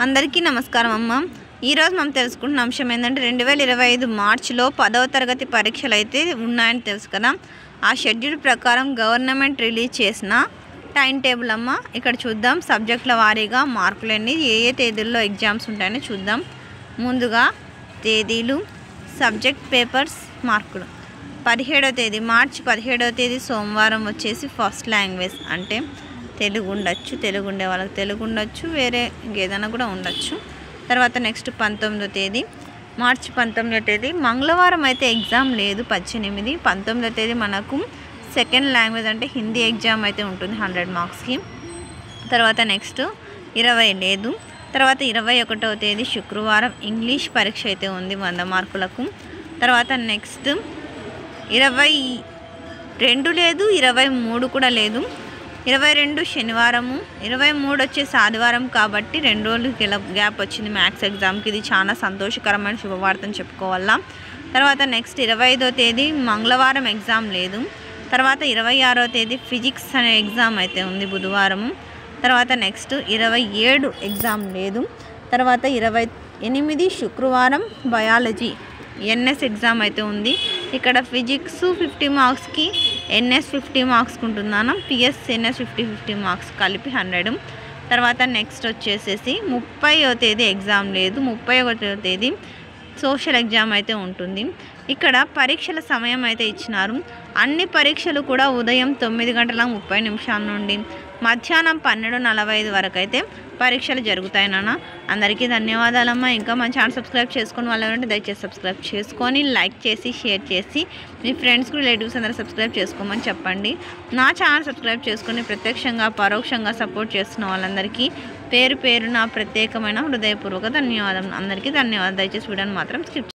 అందరికీ నమస్కారం అమ్మ. ఈరోజు మనం తెలుసుకుంటున్న అంశం ఏంటంటే 2025 మార్చిలో 10వ తరగతి పరీక్షలు అయితే ఉన్నాయని తెలుసు కదా. ఆ షెడ్యూల్ ప్రకారం గవర్నమెంట్ రిలీజ్ చేసిన టైం టేబుల్ అమ్మ. ఇక్కడ చూద్దాం సబ్జెక్టుల వారీగా మార్కులన్నీ ఏ తేదీల్లో ఎగ్జామ్స్ ఉంటాయని చూద్దాం. ముందుగా తేదీలు, సబ్జెక్ట్ పేపర్స్ మార్కులు. 17వ తేదీ మార్చి 17వ తేదీ సోమవారం వచ్చేసి ఫస్ట్ లాంగ్వేజ్ అంటే తెలుగు ఉండొచ్చు, తెలుగు ఉండే వాళ్ళకి తెలుగు ఉండొచ్చు, వేరే ఇంకేదైనా కూడా ఉండొచ్చు. తర్వాత నెక్స్ట్ 19వ తేదీ మార్చి 19వ తేదీ మంగళవారం అయితే ఎగ్జామ్ లేదు. 18 19వ తేదీ మనకు సెకండ్ లాంగ్వేజ్ అంటే హిందీ ఎగ్జామ్ అయితే ఉంటుంది 100 మార్క్స్కి. తర్వాత నెక్స్ట్ 20 లేదు. తర్వాత 21వ తేదీ శుక్రవారం ఇంగ్లీష్ పరీక్ష అయితే ఉంది 100 మార్కులకు. తర్వాత నెక్స్ట్ 22 లేదు, 23 కూడా లేదు. 22 శనివారము, 23 వచ్చేసి ఆదివారం కాబట్టి 2 రోజులు గ్యాప్ వచ్చింది మ్యాథ్స్ ఎగ్జామ్కి. ఇది చాలా సంతోషకరమైన శుభవార్తని చెప్పుకోవాలా. తర్వాత నెక్స్ట్ 25వ తేదీ మంగళవారం ఎగ్జామ్ లేదు. తర్వాత 26వ తేదీ ఫిజిక్స్ అనే ఎగ్జామ్ అయితే ఉంది బుధవారము. తర్వాత నెక్స్ట్ 27 ఎగ్జామ్ లేదు. తర్వాత 28 శుక్రవారం బయాలజీ ఎన్ఎస్ ఎగ్జామ్ అయితే ఉంది. ఇక్కడ ఫిజిక్స్ 50 మార్క్స్కి, ఎన్ఎస్ 50 మార్క్స్కి ఉంటుందన్న, పిఎస్ ఎన్ఎస్ 50 మార్క్స్ కలిపి 100. తర్వాత నెక్స్ట్ వచ్చేసేసి 30వ తేదీ ఎగ్జామ్ లేదు. 31వ తేదీ సోషల్ ఎగ్జామ్ అయితే ఉంటుంది. ఇక్కడ పరీక్షల సమయం అయితే ఇచ్చినారు. అన్ని పరీక్షలు కూడా ఉదయం 9:30 నుండి మధ్యాహ్నం 12:45 వరకు అయితే పరీక్షలు జరుగుతాయి నాన్న. అందరికీ ధన్యవాదాలమ్మా. ఇంకా మన ఛానల్ సబ్స్క్రైబ్ చేసుకుని వాళ్ళు ఎవరంటే దయచేసి సబ్స్క్రైబ్ చేసుకొని లైక్ చేసి షేర్ చేసి మీ ఫ్రెండ్స్కి రిలేటివ్స్ అందరూ సబ్స్క్రైబ్ చేసుకోమని చెప్పండి. నా ఛానల్ సబ్స్క్రైబ్ చేసుకుని ప్రత్యక్షంగా పరోక్షంగా సపోర్ట్ చేస్తున్న వాళ్ళందరికీ పేరు పేరు నా ప్రత్యేకమైన హృదయపూర్వక ధన్యవాదాలు. అందరికీ ధన్యవాదాలు. దయచేసి వీడియోని మాత్రం స్కిప్